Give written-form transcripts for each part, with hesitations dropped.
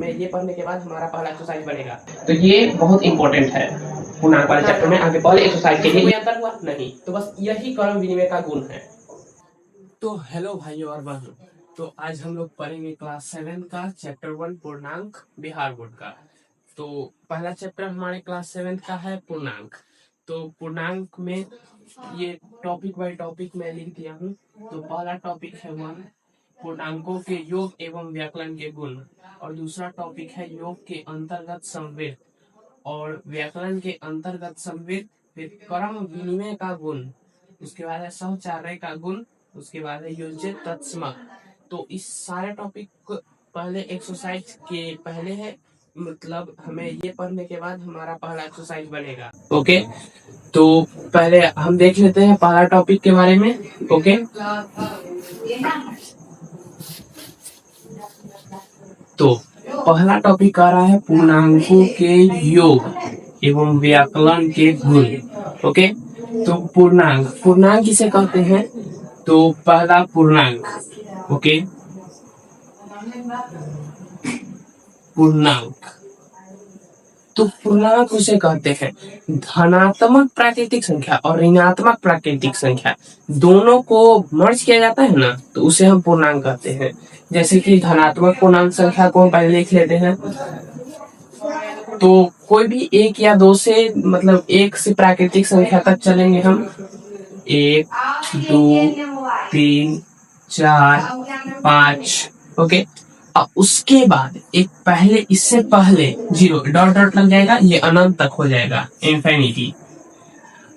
में ये पढ़ने के बाद हमारा पहला एक्सरसाइज बनेगा, तो ये बहुत इंपॉर्टेंट है पूर्णांक वाले चैप्टर में। आगे पहले एक्सरसाइज के लिए कोई अंतर हुआ नहीं, तो बस यही क्रम विनिमय का गुण है। तो हेलो भाइयों और बहनों, तो आज हम लोग पढ़ेंगे क्लास 7 का चैप्टर 1 पूर्णांक बिहार बोर्ड का। तो पहला चैप्टर हमारे क्लास 7 का है पूर्णांक। तो पूर्णांक में ये टॉपिक बाय टॉपिक मैं लिख दिया हूँ। तो पहला टॉपिक है 1 पूर्णांकों के योग एवं व्याकरण के गुण, और दूसरा टॉपिक है योग के अंतर्गत संवृत्त और व्याकरण के अंतर्गत संवृत्त, फिर क्रम विनिमय का गुण, उसके बाद है सहचार्य का गुण, उसके बाद है योज्य तत्समक। तो इस सारे टॉपिक पहले एक्सरसाइज के पहले है, मतलब हमें ये पढ़ने के बाद हमारा पहला एक्सरसाइज बनेगा। ओके, तो पहले हम देख लेते हैं पहला टॉपिक के बारे में। ओके, तो पहला टॉपिक आ रहा है पूर्णांकों के योग एवं व्याकरण के गुण। ओके, तो पूर्णांक किसे कहते हैं? तो पहला पूर्णांक, ओके, पूर्णांक, तो पूर्णांक उसे कहते हैं धनात्मक प्राकृतिक संख्या और ऋणात्मक प्राकृतिक संख्या दोनों को मर्ज किया जाता है ना, तो उसे हम पूर्णांक कहते हैं। जैसे कि धनात्मक पूर्णांक संख्या को हम पहले लिख लेते हैं। तो कोई भी एक या दो से, मतलब एक से प्राकृतिक संख्या तक चलेंगे हम। 1 2 3 4 5। ओके, अब उसके बाद एक पहले, इससे पहले जीरो डॉट डॉट लग जाएगा, ये अनंत तक हो जाएगा, इन्फिनिटी,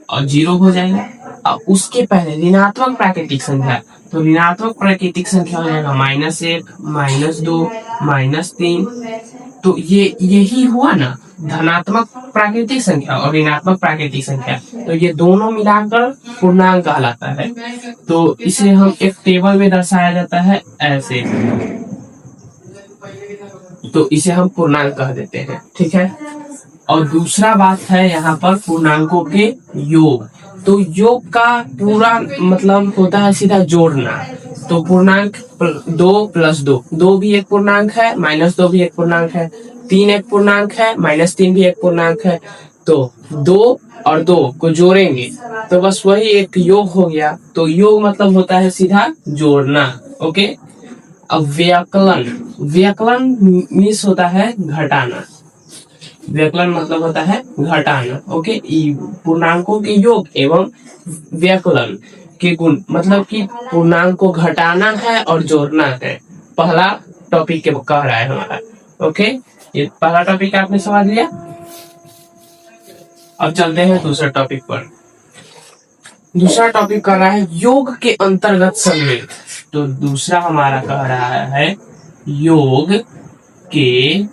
और जीरो हो जाएगा। अब उसके पहले ऋणात्मक प्राकृतिक संख्या, तो ऋणात्मक प्राकृतिक संख्या हो जाएगा -1 -2 -3। तो ये यही हुआ ना धनात्मक प्राकृतिक संख्या और ऋणात्मक प्राकृतिक संख्या, तो ये दोनों मिलाकर पूर्णांक कहलाता है। तो इसे हम एक टेबल में दर्शाया जाता है ऐसे, तो इसे हम पूर्णांक कह देते हैं। ठीक है, और दूसरा बात है यहाँ पर पूर्णांकों के योग। तो योग का पूरा मतलब होता है सीधा जोड़ना। तो पूर्णांक 2 + 2, 2 भी एक पूर्णांक है, -2 भी एक पूर्णांक है, 3 एक पूर्णांक है, -3 भी एक पूर्णांक है। तो 2 और 2 को जोड़ेंगे तो बस वही एक योग हो गया। तो योग मतलब होता है सीधा जोड़ना। ओके, अब व्याकलन, व्याकलन मीन्स होता है घटाना। व्याकलन मतलब होता है घटाना। ओके, पूर्णांकों के योग एवं व्याकलन के गुण, मतलब कि पूर्णांक को घटाना है और जोड़ना है। पहला टॉपिक के कह रहा है हमारा। ओके, ये पहला टॉपिक आपने समझ लिया। अब चलते हैं दूसरा टॉपिक पर। दूसरा टॉपिक कह रहा है योग के अंतर्गत संवृत्त। तो दूसरा हमारा कह रहा है योग के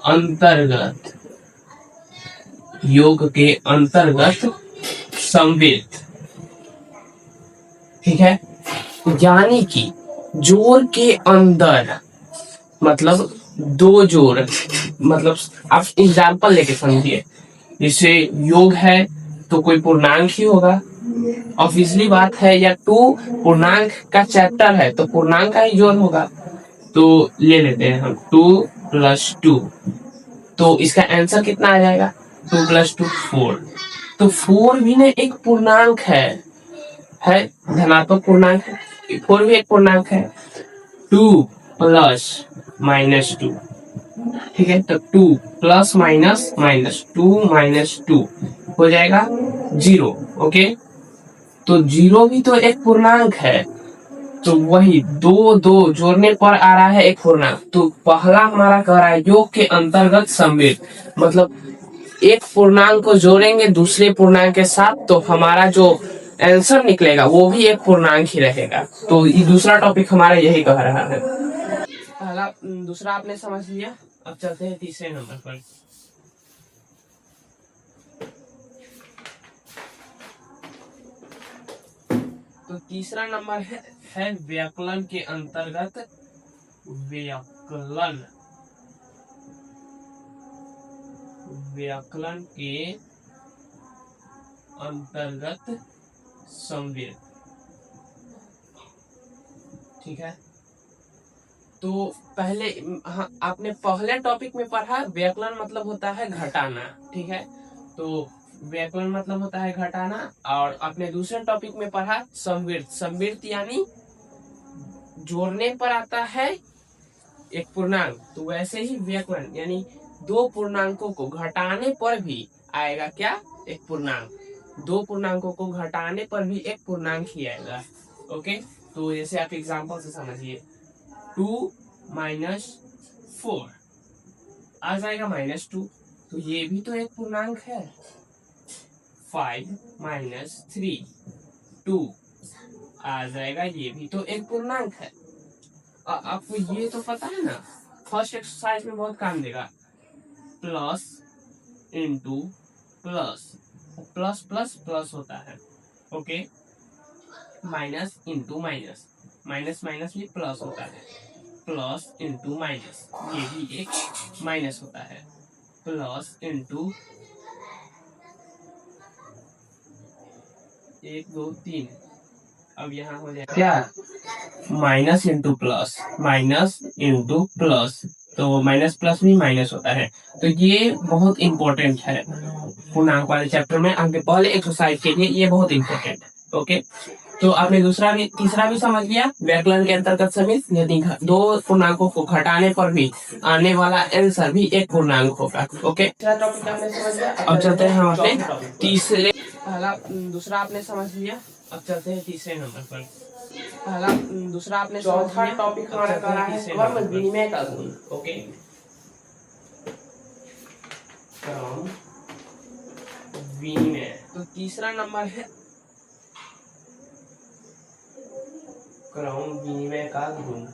अंतर्गत, योग के अंतर्गत संवृत्त। ठीक है, यानी कि जोड़ के अंदर, मतलब दो जोड़, मतलब आप एग्जाम्पल लेके समझिए। जैसे योग है तो कोई पूर्णांक ही होगा, ऑब्वियसली बात है, या 2 पूर्णांक का चैप्टर है तो पूर्णांक का ही जोड़ होगा। तो ले लेते हैं हम 2 + 2, तो इसका आंसर कितना आ जाएगा? 2 + 2 4। तो 4 भी ना एक पूर्णांक है धनात्मक पूर्णांक है, 4 भी एक पूर्णांक है। 2 + -2, ठीक है, तो 2 + -2 हो जाएगा 0। ओके, तो 0 भी तो एक पूर्णांक है। तो वही दो दो जोड़ने पर आ रहा है एक पूर्णांक। तो पहला हमारा कह रहा है योग के अंतर्गत संवृत्त, मतलब एक पूर्णांक को जोड़ेंगे दूसरे पूर्णांक के साथ तो हमारा जो आंसर निकलेगा वो भी एक पूर्णांक ही रहेगा। तो ये दूसरा टॉपिक हमारा यही कह रहा है। पहला दूसरा आपने समझ लिया। अब चलते हैं तीसरे नंबर पर। तो तीसरा नंबर है व्याकरण के अंतर्गत, व्याकरण, व्याकरण के अंतर्गत संवृत्त। ठीक है, तो पहले हाँ, आपने पहले टॉपिक में पढ़ा व्याकरण मतलब होता है घटाना, ठीक है। तो व्याकरण मतलब होता है घटाना। और आपने दूसरे टॉपिक में पढ़ा समवृत्त। समवृत्त यानी जोड़ने पर आता है एक पूर्णांक। तो वैसे ही व्याकरण यानी दो पूर्णांकों को घटाने पर भी आएगा क्या, एक पूर्णांक। दो पूर्णांकों को घटाने पर भी एक पूर्णांक ही आएगा। ओके, तो जैसे आप एग्जांपल से समझिए, 2 माइनस 4 आ जाएगा -2, तो ये भी तो एक पूर्णांक है। 5 माइनस 3 2 आ जाएगा, ये भी तो एक पूर्णांक है। आपको ये तो पता है ना, फर्स्ट एक्सरसाइज में बहुत काम देगा। Plus into plus, plus plus plus होता है। Okay, minus into minus, minus minus भी प्लस होता है। प्लस इंटू माइनस, ये भी एक माइनस होता है। प्लस इंटू 1 2 3, अब यहाँ हो जाएगा क्या, minus into plus, minus into plus, तो माइनस प्लस भी माइनस होता है। तो ये बहुत इंपॉर्टेंट है पूर्णांक वाले चैप्टर में, आपके पहले एक्सरसाइज के लिए ये बहुत इंपॉर्टेंट है। ओके, तो आपने दूसरा भी तीसरा भी समझ लिया, व्याकरण के अंतर्गत सभी यदि दो पूर्णांकों को घटाने पर भी आने वाला आंसर भी एक पूर्णांक होगा। ओके, तीसरा टॉपिक आपने समझ लिया। अब चलते हैं हम अपने तीसरे, पहला दूसरा आपने समझ लिया, अब चलते हैं तीसरे नंबर पर। पहला दूसरा आपने चौथा टॉपिक हमारा कर रहा है क्रम विनिमय का गुण। ओके, क्रम विनिमय, तो तीसरा नंबर है क्रम विनिमय का गुण।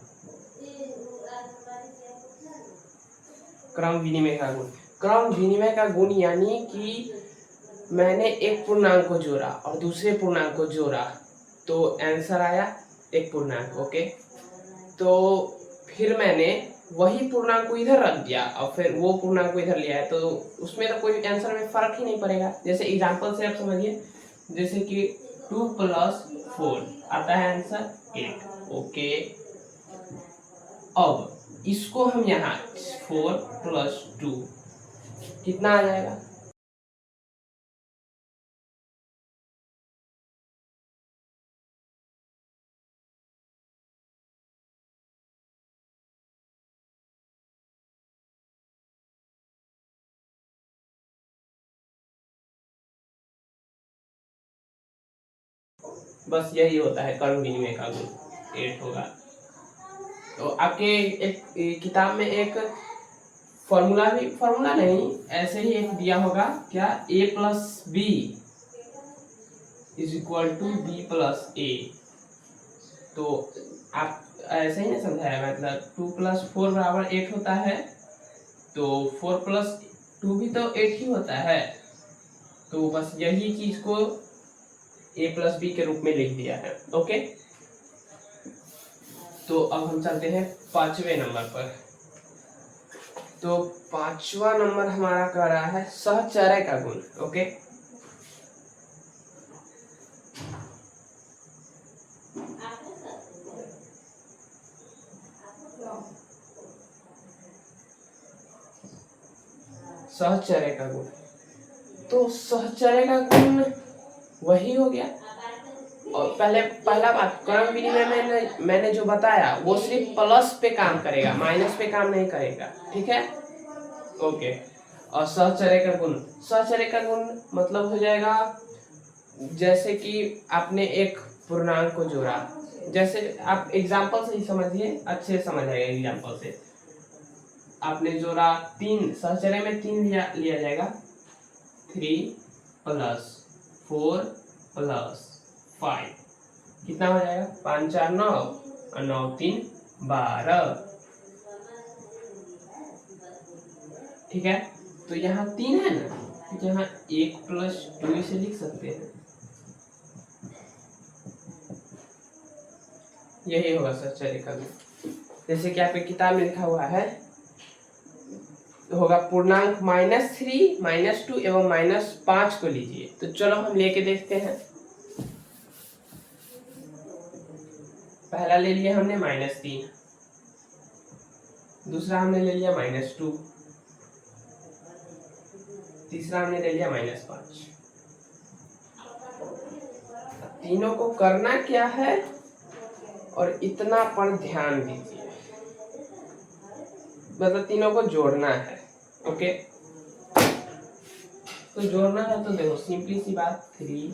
क्रम विनिमय का गुण, क्रम विनिमय का गुण यानी कि मैंने एक पूर्णांक को जोड़ा और दूसरे पूर्णांक को जोड़ा तो आंसर आया एक पूर्णांक। ओके, तो फिर मैंने वही पूर्णांक को इधर रख दिया और फिर वो पूर्णांक को इधर लिया है, तो उसमें तो कोई आंसर में फर्क ही नहीं पड़ेगा। जैसे एग्जांपल से आप समझिए, जैसे कि 2 + 4 आता है आंसर 8। ओके, अब इसको हम यहाँ 4 + 2 कितना आ जाएगा, बस यही होता है क्रम विनिमय का गुण, 8 होगा। तो आपके एक किताब में एक फॉर्मूला नहीं, ऐसे ही एक दिया होगा क्या, a + b = b + a। तो आप ऐसे ही ना समझाया, मतलब 2 + 4 = 8 होता है, तो 4 + 2 भी तो 8 ही होता है। तो बस यही चीज को a + b के रूप में लिख दिया है। ओके, तो अब हम चलते हैं पांचवें नंबर पर। तो पांचवा नंबर हमारा कह रहा है सहचर्य का गुण। ओके, सहचर्य का गुण, तो सहचर्य का गुण वही हो गया। और पहला बात, क्रम विनिमय में मैंने जो बताया वो सिर्फ प्लस पे काम करेगा, माइनस पे काम नहीं करेगा। ठीक है, ओके। और सहचर्य का गुण, सहचर्य का गुण मतलब हो जाएगा, जैसे कि आपने एक पूर्णांक को जोड़ा, जैसे आप एग्जांपल से ही समझिए, अच्छे से समझ आएगा एग्जांपल से। आपने जोड़ा 3, सहचर्य में 3 लिया जाएगा, 3 + 4 + 5 कितना हो जाएगा, 5 4 9 और 9 3 12। ठीक है, तो यहाँ 3 है ना, तो यहाँ 1 + 2 इसे लिख सकते हैं, यही होगा सहचर्य का गुण। जैसे कि आपकी किताब में लिखा हुआ है, होगा पूर्णांक -3 -2 एवं -5 को लीजिए। तो चलो हम लेके देखते हैं। पहला ले लिया हमने -3, दूसरा हमने ले लिया -2, तीसरा हमने ले लिया -5। तीनों को करना क्या है और इतना पर ध्यान दीजिए, मतलब तीनों को जोड़ना है। ओके, तो जोड़ना है तो देखो सिंपली सी बात, 3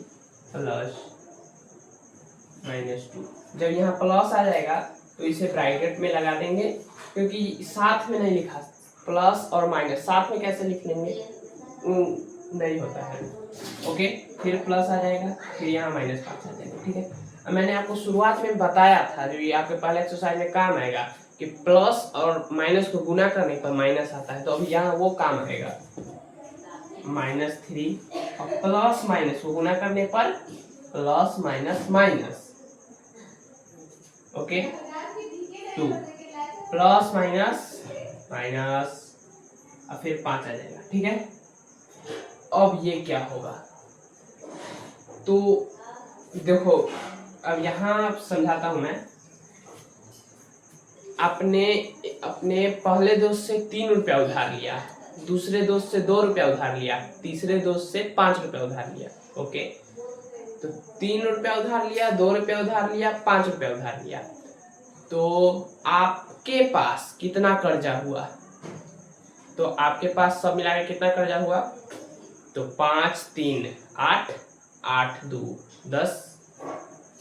प्लस -2। जब यहाँ प्लस आ जाएगा तो इसे ब्रैकेट में लगा देंगे, क्योंकि साथ में नहीं लिखा, प्लस और माइनस साथ में कैसे लिख लेंगे, नहीं होता है। ओके, फिर प्लस आ जाएगा, फिर यहाँ -5 आ जाएगा। ठीक है, अब मैंने आपको शुरुआत में बताया था, जो ये आपके पहले एक्सरसाइज में काम आएगा कि प्लस और माइनस को गुना करने पर माइनस आता है, तो अभी यहाँ वो काम आएगा, -3 और प्लस माइनस को गुना करने पर plus minus minus. Okay, 2 plus minus minus और फिर 5 आ जाएगा। ठीक है, अब ये क्या होगा, तो देखो अब यहाँ समझाता हूं मैं। आपने अपने पहले दोस्त से 3 रुपया उधार लिया, दूसरे दोस्त से 2 रुपया उधार लिया, तीसरे दोस्त से 5 रुपया उधार लिया। ओके, तो 3 रुपया उधार लिया, 2 रुपया उधार लिया, 5 रुपया उधार लिया, तो आपके पास कितना कर्जा हुआ, तो आपके पास सब मिला के कितना कर्जा हुआ, तो 5 3 8 8 2 10,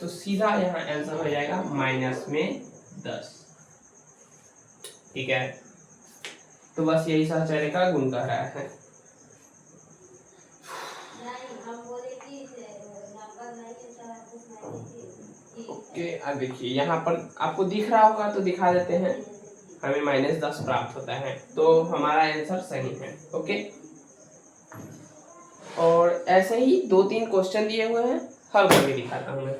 तो सीधा यहाँ आंसर हो जाएगा -10। ठीक है, तो बस यही सहचर्य का गुण कह रहा है। ओके, अब देखिए यहाँ पर आपको दिख रहा होगा तो दिखा देते हैं, हमें -10 प्राप्त होता है, तो हमारा आंसर सही है। ओके, और ऐसे ही 2-3 क्वेश्चन दिए हुए हैं, हल करके दिखाता हूँ मैं।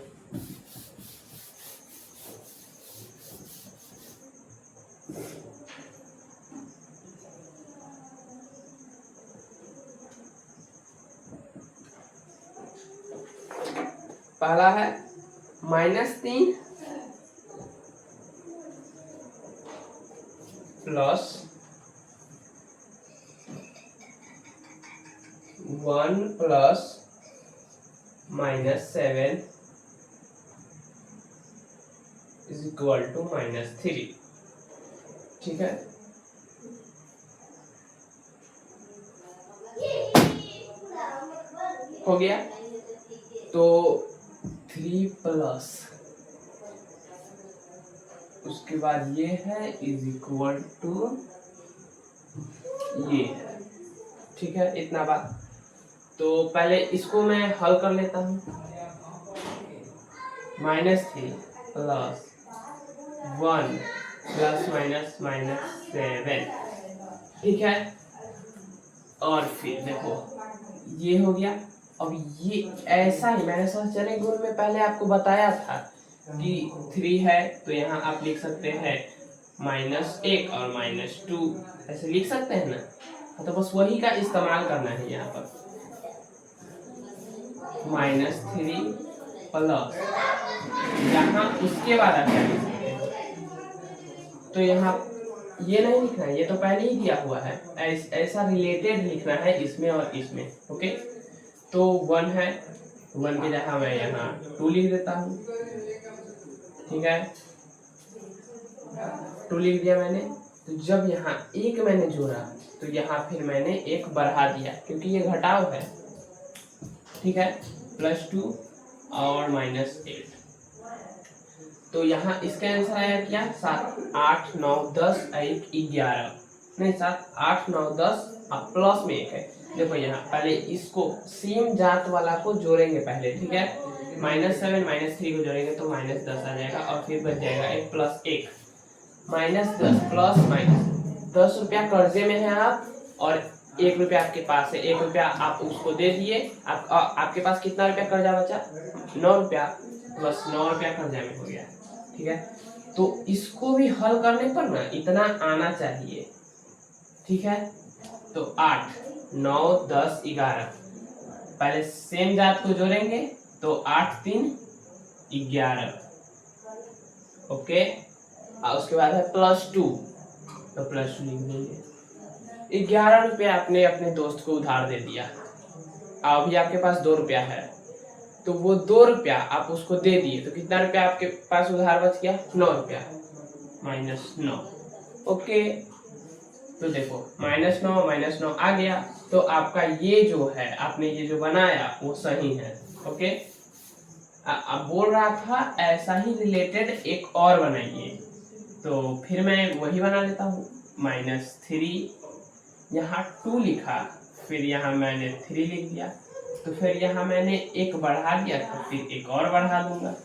पहला है -3 plus 1 plus -7 is equal to -3। ठीक है, हो गया, तो 3 प्लस उसके बाद ये है इज इक्वल टू ये है। ठीक है, इतना बात। तो पहले इसको मैं हल कर लेता हूँ, -3 प्लस 1 प्लस -7। ठीक है, और फिर देखो ये हो गया। अब ये ऐसा ही मैंने सहचर्य गुण में पहले आपको बताया था कि 3 है तो यहाँ आप लिख सकते हैं -1 और -2, ऐसे लिख सकते हैं ना, तो बस वही का इस्तेमाल करना है यहाँ पर। -3 प्लस यहाँ उसके बाद आप क्या लिख सकते हैं, तो यहाँ ये नहीं लिखना है, ये तो पहले ही दिया हुआ है, ऐसा रिलेटेड लिखना है इसमें और इसमें। ओके, तो 1 है, 1 की जगह मैं यहाँ 2 लिख देता हूँ। ठीक है, 2 लिख दिया मैंने, तो जब यहाँ 1 मैंने जोड़ा तो यहाँ फिर मैंने 1 बढ़ा दिया, क्योंकि ये घटाव है। ठीक है, +2 और -8, तो यहाँ इसका आंसर आया क्या, 7 8 9 10 1 11, नहीं 7 8 9 10 अब प्लस में 1 है। देखो यहाँ पहले इसको सेम जात वाला को जोड़ेंगे पहले। ठीक है, -7 -3 को जोड़ेंगे तो -10 आ जाएगा, और फिर बच जाएगा 1 प्लस 1, -10 प्लस -10 रुपया कर्जे में है आप, और 1 रुपया आपके पास है, 1 रुपया आप उसको दे दिए, आपके पास कितना रुपया कर्जा बचा, 9 रुपया, बस 9 रुपया कर्जा में हो गया। ठीक है, तो इसको भी हल करने पर ना इतना आना चाहिए। ठीक है, तो 8 9 10 11, पहले सेम जात को जोड़ेंगे तो 8 3 11। ओके, और उसके बाद है +2, तो +2 लिख देंगे। 11 रुपया आपने अपने दोस्त को उधार दे दिया, अभी आपके पास 2 रुपया है, तो वो 2 रुपया आप उसको दे दिए, तो कितना रुपया आपके पास उधार बच गया? 9 रुपया, -9। ओके, तो देखो -9 आ गया, तो आपका ये जो है, आपने ये जो बनाया वो सही है। ओके, अब बोल रहा था ऐसा ही रिलेटेड एक और बनाइए, तो फिर मैं वही बना लेता हूँ। -3, यहाँ 2 लिखा, फिर यहाँ मैंने 3 लिख दिया, तो फिर यहाँ मैंने 1 बढ़ा दिया, तो फिर 1 और बढ़ा दूंगा।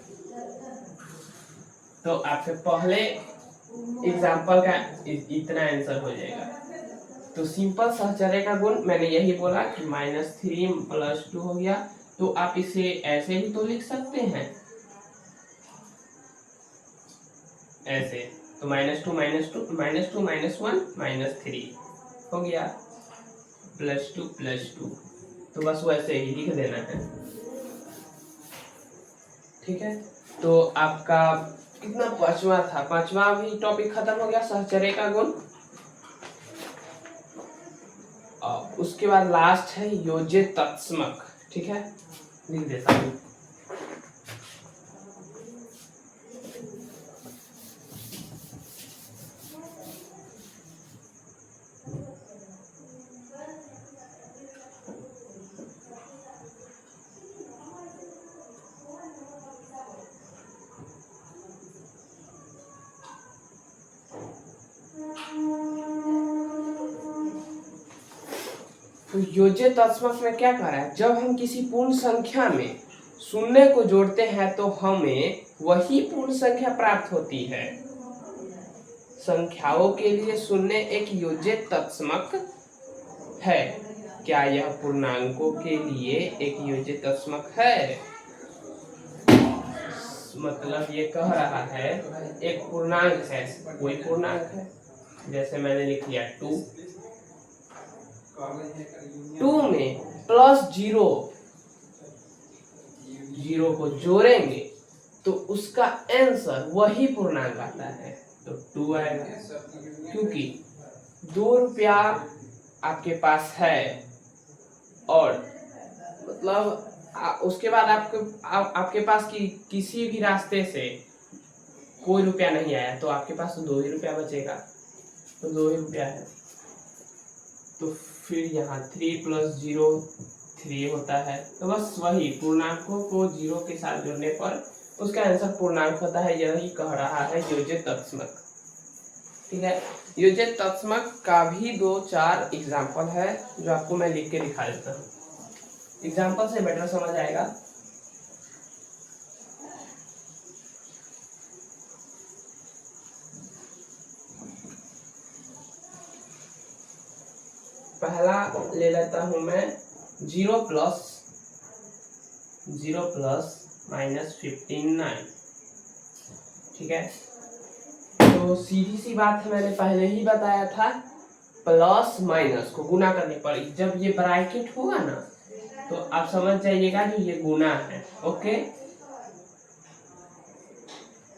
तो आपके पहले एग्जाम्पल का इतना आंसर हो जाएगा। तो सिंपल सहचर्य का गुण मैंने यही बोला कि -3 + 2 हो गया, तो आप इसे ऐसे भी तो लिख सकते हैं, ऐसे। तो -2 -2 -2 -1 -3 हो गया, +2 +2, तो बस वैसे ही लिख देना है। ठीक है, तो आपका कितना पांचवा था? पांचवा भी टॉपिक खत्म हो गया, सहचर्य का गुण। उसके बाद लास्ट है योज्य तत्समक। ठीक है, लिख देता हूँ। तो योज्य तत्समक में क्या कह रहा है? जब हम किसी पूर्ण संख्या में शून्य को जोड़ते हैं तो हमें वही पूर्ण संख्या प्राप्त होती है। संख्याओं के लिए शून्य एक योज्य तत्समक है। क्या यह पूर्णांकों के लिए एक योज्य तत्समक है? मतलब ये कह रहा है एक पूर्णांक है, कोई पूर्णांक है, जैसे मैंने लिख लिया 2 में +0 को जोड़ेंगे तो उसका आंसर वही पूर्णांक आता है, तो 2 आएगा। क्योंकि 2 रुपया आपके पास है और मतलब उसके बाद आपके पास किसी भी रास्ते से कोई रुपया नहीं आया, तो आपके पास तो 2 ही रुपया बचेगा, तो 2 ही रुपया है। तो फिर यहाँ 3 + 0 3 होता है, तो बस वही पूर्णांकों को 0 के साथ जोड़ने पर उसका आंसर पूर्णांक होता है, यही कह रहा है योज्य तत्समक। ठीक है, योज्य तत्समक का भी 2-4 एग्जाम्पल है जो आपको मैं लिख के दिखा देता हूँ, एग्जाम्पल से बेटर समझ आएगा। पहला ले लेता हूं मैं 0 + -59। ठीक है, तो सीधी सी बात है, मैंने पहले ही बताया था, प्लस माइनस को गुना करने पर जब ये ब्रैकेट होगा ना, तो आप समझ जाइएगा कि ये गुना है। ओके,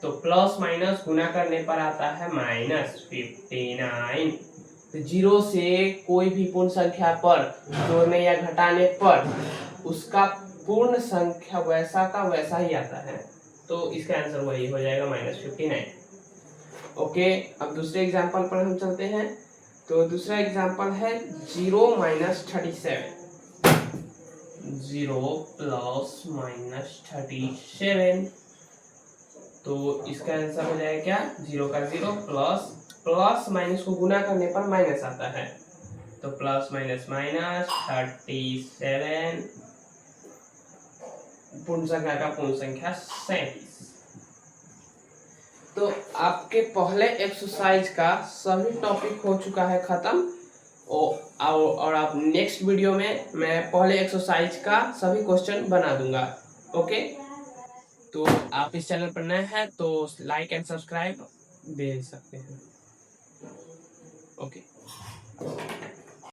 तो प्लस माइनस गुना करने पर आता है -59। तो 0 से कोई भी पूर्ण संख्या पर जोड़ने या घटाने पर उसका पूर्ण संख्या वैसा का वैसा ही आता है, तो इसका आंसर वही हो जाएगा -59। ओके, अब दूसरे एग्जांपल पर हम चलते हैं। तो दूसरा एग्जांपल है 0 - 37। 0 + -37, तो इसका आंसर हो जाएगा क्या? 0 का 0 प्लस माइनस को गुना करने पर माइनस आता है, तो +- -37, पूर्ण संख्या का पूर्ण संख्या 37। तो आपके पहले एक्सरसाइज का सभी टॉपिक हो चुका है खत्म, और आप नेक्स्ट वीडियो में मैं पहले एक्सरसाइज का सभी क्वेश्चन बना दूंगा। ओके, तो आप इस चैनल पर नए हैं तो लाइक एंड सब्सक्राइब दे सकते हैं। ओके।